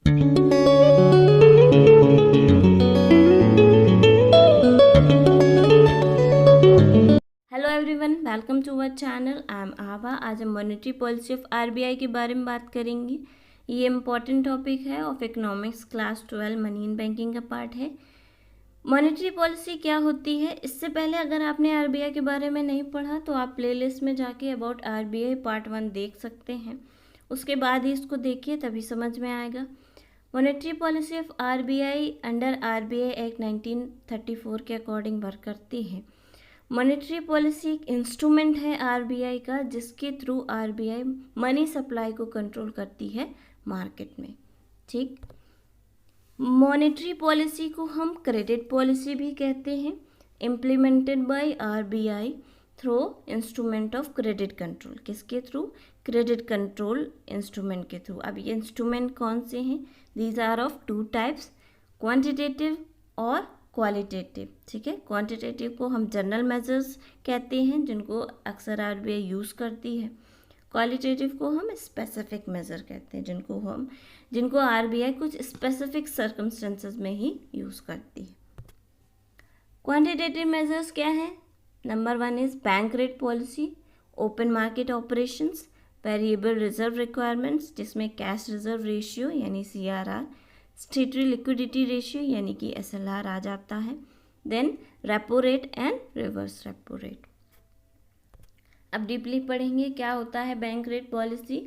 Hello everyone, welcome to our channel. I am Abha. आज हम monetary policy of RBI के बारे में बात करेंगे। ये इम्पॉर्टेंट टॉपिक है of economics class 12 money in banking का पार्ट है। मॉनेटरी पॉलिसी क्या होती है, इससे पहले अगर आपने आरबीआई के बारे में नहीं पढ़ा तो आप प्लेलिस्ट में जाके अबाउट आरबीआई पार्ट 1 देख सकते हैं। उसके बाद ही इसको देखिए, तभी समझ में आएगा। Monetary policy of RBI under RBI act 1934 के अकॉर्डिंग वर्क करती है। मॉनेटरी पॉलिसी एक इंस्ट्रूमेंट है आरबीआई का, जिसके थ्रू आरबीआई मनी सप्लाई को कंट्रोल करती है मार्केट में। ठीक, मॉनेटरी पॉलिसी को हम क्रेडिट पॉलिसी भी कहते हैं, implemented by RBI through instrument of credit control. किसके थ्रू? क्रेडिट कंट्रोल इंस्ट्रूमेंट के थ्रू। अब ये इंस्ट्रूमेंट कौन से हैं? These are of two types, quantitative और क्वालिटेटिव। ठीक है, क्वांटिटेटिव को हम जनरल मेजर्स कहते हैं, जिनको अक्सर आरबीआई यूज़ करती है। क्वालिटेटिव को हम स्पेसिफिक मेजर कहते हैं, जिनको आरबीआई कुछ स्पेसिफिक सर्कमस्टेंसेस में ही यूज़ करती है। क्वांटिटेटिव मेजर्स क्या है? Number 1 is bank rate policy, open market operations, variable reserve requirements, जिसमें कैश रिजर्व रेशियो यानी CRR, स्टेटरी लिक्विडिटी रेशियो यानी कि SLR आ जाता है। Then repo rate and reverse repo rate. अब डीपली पढ़ेंगे क्या होता है bank rate policy.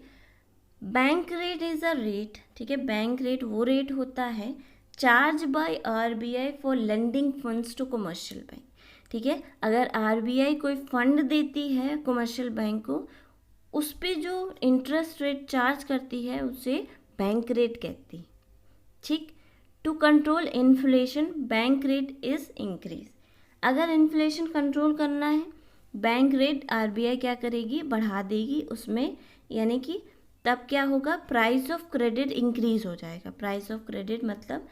Bank rate is a rate, ठीक है, बैंक रेट वो रेट होता है charge by RBI for lending funds to commercial bank. ठीक है, अगर आरबीआई कोई फंड देती है कमर्शियल बैंक को, उस पर जो इंटरेस्ट रेट चार्ज करती है उसे बैंक रेट कहती है। ठीक, to control inflation bank rate is increase. अगर इन्फ्लेशन कंट्रोल करना है, बैंक रेट आरबीआई क्या करेगी? बढ़ा देगी उसमें, यानी कि तब क्या होगा? प्राइस ऑफ क्रेडिट इंक्रीज हो जाएगा। प्राइस ऑफ क्रेडिट मतलब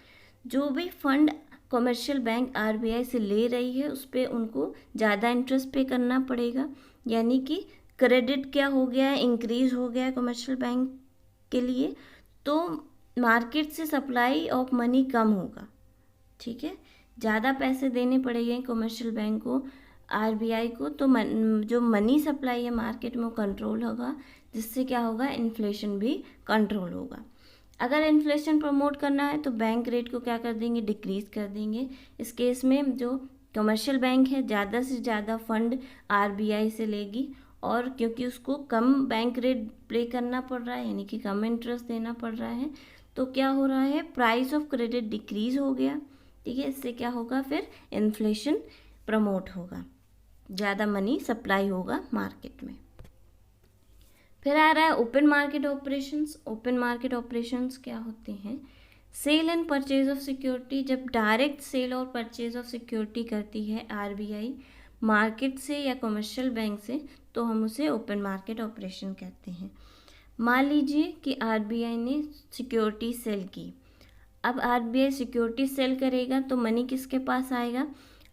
जो भी फंड कमर्शियल बैंक आरबीआई से ले रही है उस पर उनको ज़्यादा इंटरेस्ट पे करना पड़ेगा, यानी कि क्रेडिट क्या हो गया है? इंक्रीज हो गया है कमर्शियल बैंक के लिए, तो मार्केट से सप्लाई ऑफ मनी कम होगा। ठीक है, ज़्यादा पैसे देने पड़ेंगे कमर्शियल बैंक को, आरबीआई को, तो जो मनी सप्लाई है मार्केट में वो कंट्रोल होगा, जिससे क्या होगा? इन्फ्लेशन भी कंट्रोल होगा। अगर इन्फ्लेशन प्रमोट करना है तो बैंक रेट को क्या कर देंगे? डिक्रीज कर देंगे। इस केस में जो कमर्शियल बैंक है ज़्यादा से ज़्यादा फंड आरबीआई से लेगी, और क्योंकि उसको कम बैंक रेट पे करना पड़ रहा है, यानी कि कम इंटरेस्ट देना पड़ रहा है, तो क्या हो रहा है? प्राइस ऑफ क्रेडिट डिक्रीज हो गया। ठीक है, इससे क्या होगा? फिर इन्फ्लेशन प्रमोट होगा, ज़्यादा मनी सप्लाई होगा मार्केट में। फिर आ रहा है open market operations. Open market operations क्या होते हैं? Sale and purchase of security. जब डायरेक्ट सेल और परचेज ऑफ सिक्योरिटी करती है आरबीआई मार्केट से या कमर्शियल बैंक से, तो हम उसे ओपन मार्केट ऑपरेशन कहते हैं। मान लीजिए कि आरबीआई ने सिक्योरिटी सेल की। अब आरबीआई सिक्योरिटी सेल करेगा तो मनी किसके पास आएगा?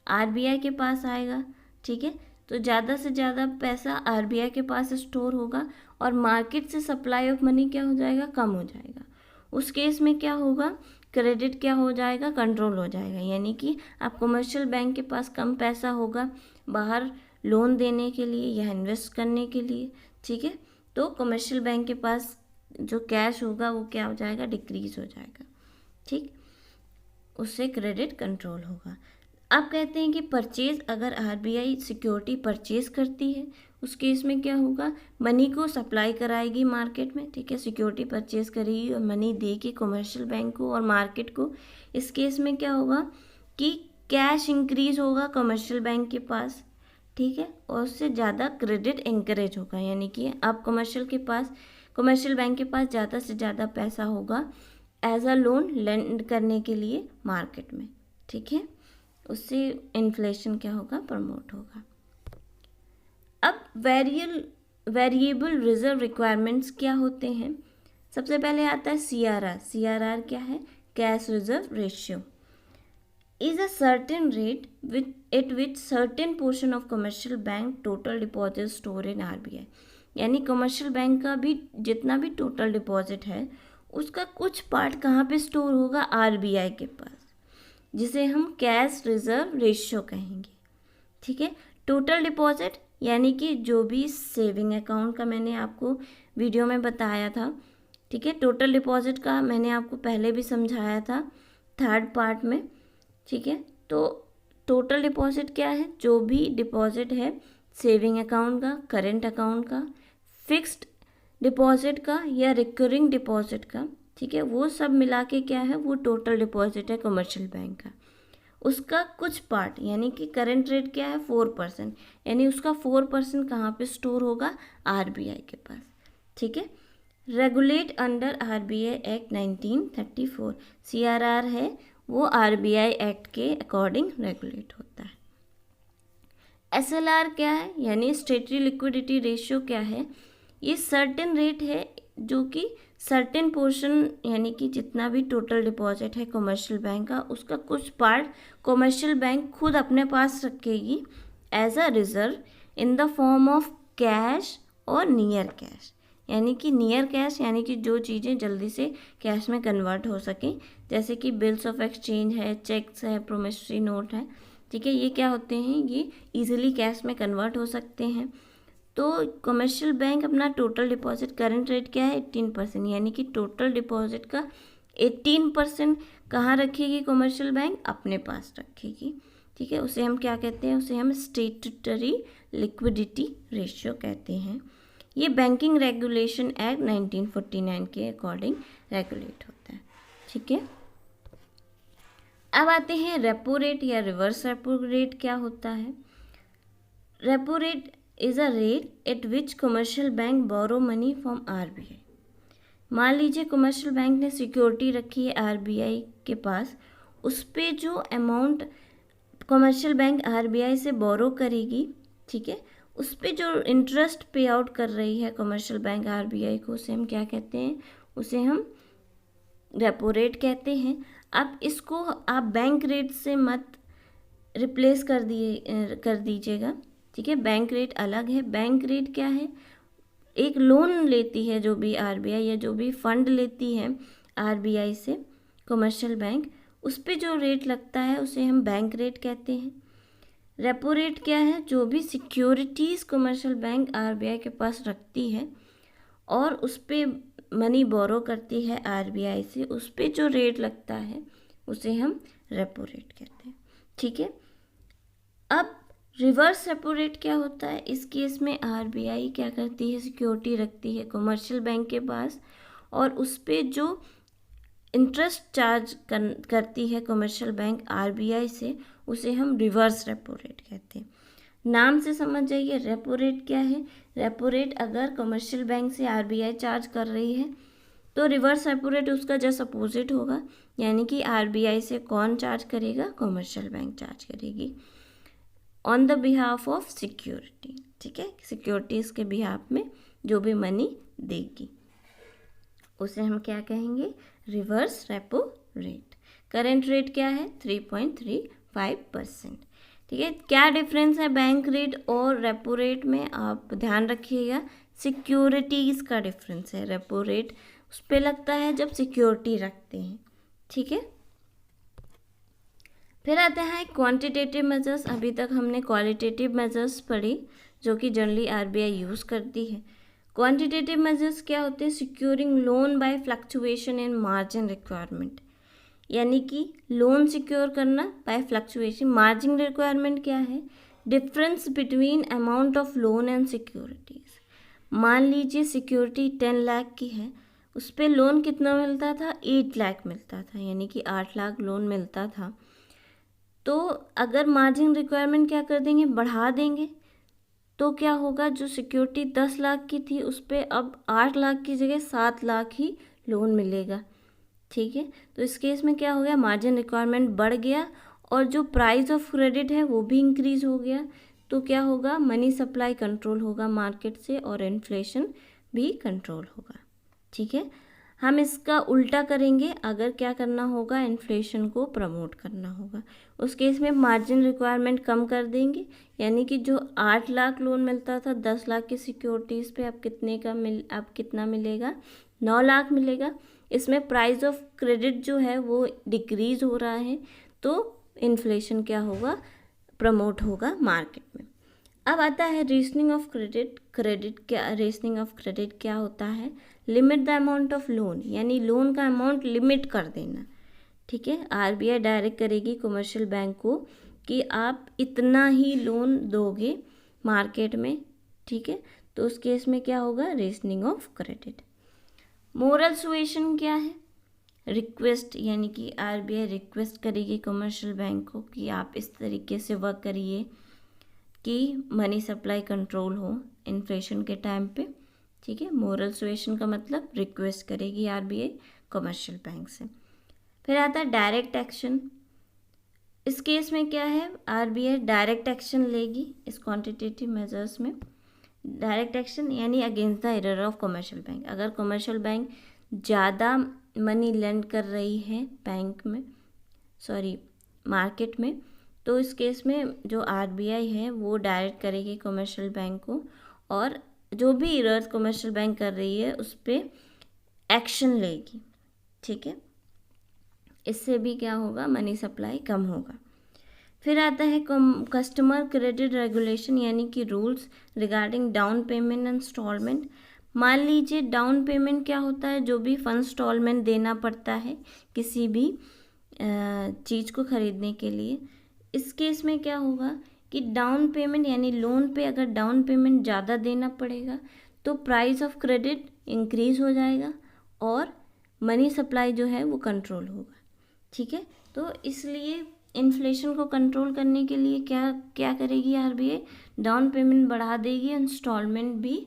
आरबीआई के पास आएगा। ठीक है, तो ज़्यादा से ज़्यादा पैसा आरबीआई के पास स्टोर होगा और मार्केट से सप्लाई ऑफ मनी क्या हो जाएगा? कम हो जाएगा। उस केस में क्या होगा? क्रेडिट क्या हो जाएगा? कंट्रोल हो जाएगा, यानी कि आप कमर्शियल बैंक के पास कम पैसा होगा बाहर लोन देने के लिए या इन्वेस्ट करने के लिए। ठीक है, तो कमर्शियल बैंक के पास जो कैश होगा वो क्या हो जाएगा? डिक्रीज हो जाएगा। ठीक, उससे क्रेडिट कंट्रोल होगा। आप कहते हैं कि परचेज, अगर आरबीआई सिक्योरिटी परचेज करती है उस केस में क्या होगा? मनी को सप्लाई कराएगी मार्केट में। ठीक है, सिक्योरिटी परचेज करेगी और मनी देगी कमर्शियल बैंक को और मार्केट को। इस केस में क्या होगा कि कैश इंक्रीज होगा कमर्शियल बैंक के पास। ठीक है, और उससे ज़्यादा क्रेडिट इंकरेज होगा, यानी कि अब कमर्शियल बैंक के पास ज़्यादा से ज़्यादा पैसा होगा एज अ लोन लेंड करने के लिए मार्केट में। ठीक है, उससे इन्फ्लेशन क्या होगा? प्रमोट होगा। अब वेरिएबल रिजर्व रिक्वायरमेंट्स क्या होते हैं? सबसे पहले आता है CRR। CRR क्या है? Cash reserve ratio is a certain rate at which certain portion of commercial bank total deposits store in RBI। यानी कमर्शियल बैंक का भी जितना भी टोटल डिपॉजिट है उसका कुछ पार्ट कहाँ पे स्टोर होगा, आरबीआई के पास, जिसे हम कैश रिजर्व रेशियो कहेंगे। ठीक है, टोटल डिपॉजिट यानी कि जो भी सेविंग अकाउंट का मैंने आपको वीडियो में बताया था, ठीक है, टोटल डिपॉजिट का मैंने आपको पहले भी समझाया था थर्ड पार्ट में। ठीक है, तो टोटल डिपॉजिट क्या है, जो भी डिपॉजिट है सेविंग अकाउंट का, करेंट अकाउंट का, फिक्स्ड डिपॉजिट का या रिकरिंग डिपॉजिट का, ठीक है, वो सब मिला के क्या है, वो टोटल डिपॉजिट है कमर्शियल बैंक का। उसका कुछ पार्ट यानी कि करंट रेट क्या है 4%, यानी उसका 4% कहाँ पे स्टोर होगा, आरबीआई के पास। ठीक है, regulate under RBI act 1934, CRR है वो आरबीआई एक्ट के अकॉर्डिंग रेगुलेट होता है। एसएलआर क्या है, यानी स्टेटरी लिक्विडिटी रेशियो क्या है, ये सर्टेन रेट है जो कि सर्टेन पोर्शन यानी कि जितना भी टोटल डिपॉजिट है कमर्शियल बैंक का, उसका कुछ पार्ट कमर्शियल बैंक खुद अपने पास रखेगी as a reserve in the form of cash और नियर कैश, यानी कि नियर कैश यानी कि जो चीज़ें जल्दी से कैश में कन्वर्ट हो सकें, जैसे कि बिल्स ऑफ एक्सचेंज है, चेक्स है, प्रोमिसरी नोट है। ठीक है, ये क्या होते हैं, ये इजीली कैश में कन्वर्ट हो सकते हैं। तो कमर्शियल बैंक अपना टोटल डिपॉजिट करंट रेट क्या है 18%, यानी कि टोटल डिपॉजिट का 18% कहाँ रखेगी कमर्शियल बैंक, अपने पास रखेगी। ठीक है, उसे हम क्या कहते हैं, उसे हम स्टेट्यूटरी लिक्विडिटी रेशियो कहते हैं। ये बैंकिंग रेगुलेशन एक्ट 1949 के अकॉर्डिंग रेगुलेट होता है। ठीक है, अब आते हैं रेपो रेट या रिवर्स रेपो रेट क्या होता है। Repo rate is a rate at which commercial bank borrow money from RBI. मान लीजिए कमर्शियल बैंक ने सिक्योरिटी रखी है आरबीआई के पास, उस पे जो अमाउंट कमर्शियल बैंक आरबीआई से बोरो करेगी, ठीक है, उस पे जो इंटरेस्ट पे आउट कर रही है कमर्शियल बैंक आरबीआई को, उसे हम क्या कहते हैं, उसे हम रेपो रेट कहते हैं। अब इसको आप बैंक रेट से मत रिप्लेस कर दीजिएगा। ठीक है, बैंक रेट अलग है। बैंक रेट क्या है, एक लोन लेती है जो भी आरबीआई या जो भी फंड लेती है आरबीआई से कमर्शियल बैंक, उस पे जो रेट लगता है उसे हम बैंक रेट कहते हैं। रेपो रेट क्या है, जो भी सिक्योरिटीज़ कमर्शियल बैंक आरबीआई के पास रखती है और उस पे मनी बोरो करती है आरबीआई से, उस पे जो रेट लगता है उसे हम रेपो रेट कहते हैं। ठीक है, अब रिवर्स रेपो रेट क्या होता है, इस केस में आरबीआई क्या करती है, सिक्योरिटी रखती है कमर्शियल बैंक के पास और उस पे जो इंटरेस्ट चार्ज करती है कमर्शियल बैंक आरबीआई से, उसे हम रिवर्स रेपो रेट कहते हैं। नाम से समझ जाइए रेपो रेट क्या है। रेपो रेट अगर कमर्शियल बैंक से आरबीआई चार्ज कर रही है तो रिवर्स रेपो रेट उसका जस्ट अपोजिट होगा, यानी कि आरबीआई से कौन चार्ज करेगा, कमर्शियल बैंक चार्ज करेगी on the behalf of security. ठीक है, सिक्योरिटीज़ के बिहाफ में जो भी मनी देगी उसे हम क्या कहेंगे, reverse repo rate. Current rate क्या है 3.35%। ठीक है, क्या डिफरेंस है बैंक रेट और रेपो रेट में, आप ध्यान रखिएगा, सिक्योरिटीज़ का डिफरेंस है। रेपो रेट उस पर लगता है जब सिक्योरिटी रखते हैं। ठीक है, फिर आते हैं क्वांटिटेटिव मेजर्स। अभी तक हमने क्वालिटेटिव मेजर्स पढ़ी जो कि जनरली आरबीआई यूज़ करती है। क्वांटिटेटिव मेजर्स क्या होते हैं, securing loan by fluctuation in margin requirement, यानी कि लोन सिक्योर करना बाय फ्लक्चुएशन। मार्जिन रिक्वायरमेंट क्या है, difference between amount of loan and securities. मान लीजिए सिक्योरिटी 10 लाख की है, उस पर लोन कितना मिलता था, 8 लाख मिलता था, यानी कि 8 लाख लोन मिलता था। तो अगर मार्जिन रिक्वायरमेंट क्या कर देंगे, बढ़ा देंगे, तो क्या होगा, जो सिक्योरिटी 10 लाख की थी उस पर अब 8 लाख की जगह 7 लाख ही लोन मिलेगा। ठीक है, तो इस केस में क्या हो गया, मार्जिन रिक्वायरमेंट बढ़ गया और जो प्राइस ऑफ क्रेडिट है वो भी इंक्रीज हो गया। तो क्या होगा, मनी सप्लाई कंट्रोल होगा मार्केट से और इन्फ्लेशन भी कंट्रोल होगा। ठीक है, हम इसका उल्टा करेंगे, अगर क्या करना होगा, इन्फ्लेशन को प्रमोट करना होगा, उस केस में मार्जिन रिक्वायरमेंट कम कर देंगे, यानी कि जो 8 लाख लोन मिलता था 10 लाख की सिक्योरिटीज़ पे अब कितना मिलेगा, 9 लाख मिलेगा। इसमें प्राइस ऑफ क्रेडिट जो है वो डिक्रीज हो रहा है, तो इन्फ्लेशन क्या होगा, प्रमोट होगा मार्केट में। अब आता है reasoning of credit. Reasoning of credit क्या होता है, limit the amount of loan, यानी लोन का अमाउंट लिमिट कर देना। ठीक है, आरबीआई डायरेक्ट करेगी कमर्शियल बैंक को कि आप इतना ही लोन दोगे मार्केट में। ठीक है, तो उस केस में क्या होगा, reasoning of credit. Moral suasion क्या है, रिक्वेस्ट, यानी कि आरबीआई रिक्वेस्ट करेगी कमर्शियल बैंक को कि आप इस तरीके से वर्क करिए कि मनी सप्लाई कंट्रोल हो इन्फ्लेशन के टाइम पे। ठीक है, मोरल सुएशन का मतलब रिक्वेस्ट करेगी आरबीआई कमर्शियल बैंक से। फिर आता है डायरेक्ट एक्शन। इस केस में क्या है, आरबीआई डायरेक्ट एक्शन लेगी इस क्वांटिटेटिव मेजर्स में। डायरेक्ट एक्शन यानी against the error of commercial bank. अगर कमर्शियल बैंक ज़्यादा मनी लेंड कर रही है मार्केट में, तो इस केस में जो आरबीआई है वो डायरेक्ट करेगी कमर्शियल बैंक को, और जो भी एरर्स कमर्शियल बैंक कर रही है उस पर एक्शन लेगी। ठीक है, इससे भी क्या होगा, मनी सप्लाई कम होगा। फिर आता है कस्टमर क्रेडिट रेगुलेशन, यानी कि rules regarding down payment and instalment. मान लीजिए डाउन पेमेंट क्या होता है, जो भी फंड इंस्टॉलमेंट देना पड़ता है किसी भी चीज़ को ख़रीदने के लिए। इस केस में क्या होगा कि डाउन पेमेंट यानी लोन पे अगर डाउन पेमेंट ज़्यादा देना पड़ेगा तो प्राइस ऑफ क्रेडिट इंक्रीज़ हो जाएगा और मनी सप्लाई जो है वो कंट्रोल होगा। ठीक है, तो इसलिए इन्फ्लेशन को कंट्रोल करने के लिए क्या करेगी आरबीआई, डाउन पेमेंट बढ़ा देगी, इंस्टॉलमेंट भी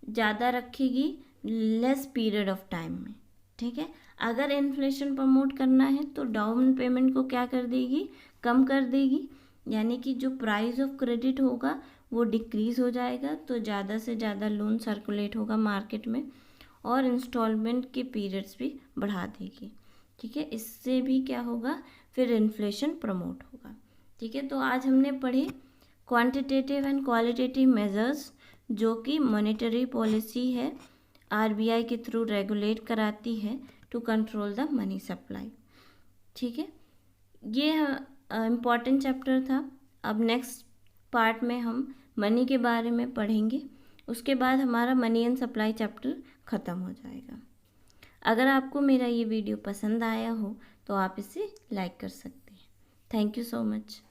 ज़्यादा रखेगी लेस पीरियड ऑफ टाइम में। ठीक है, अगर इन्फ्लेशन प्रमोट करना है तो डाउन पेमेंट को क्या कर देगी, कम कर देगी, यानी कि जो प्राइस ऑफ क्रेडिट होगा वो डिक्रीज़ हो जाएगा, तो ज़्यादा से ज़्यादा लोन सर्कुलेट होगा मार्केट में, और इंस्टॉलमेंट के पीरियड्स भी बढ़ा देगी। ठीक है, इससे भी क्या होगा, फिर इन्फ्लेशन प्रमोट होगा। ठीक है, तो आज हमने पढ़े क्वांटिटेटिव एंड क्वालिटेटिव मेजर्स, जो कि मॉनेटरी पॉलिसी है आरबीआई के थ्रू रेगुलेट कराती है to control the money supply. ठीक है, ये इम्पॉर्टेंट चैप्टर था। अब नेक्स्ट पार्ट में हम मनी के बारे में पढ़ेंगे, उसके बाद हमारा मनी एंड सप्लाई चैप्टर ख़त्म हो जाएगा। अगर आपको मेरा ये वीडियो पसंद आया हो तो आप इसे लाइक कर सकते हैं। Thank you so much.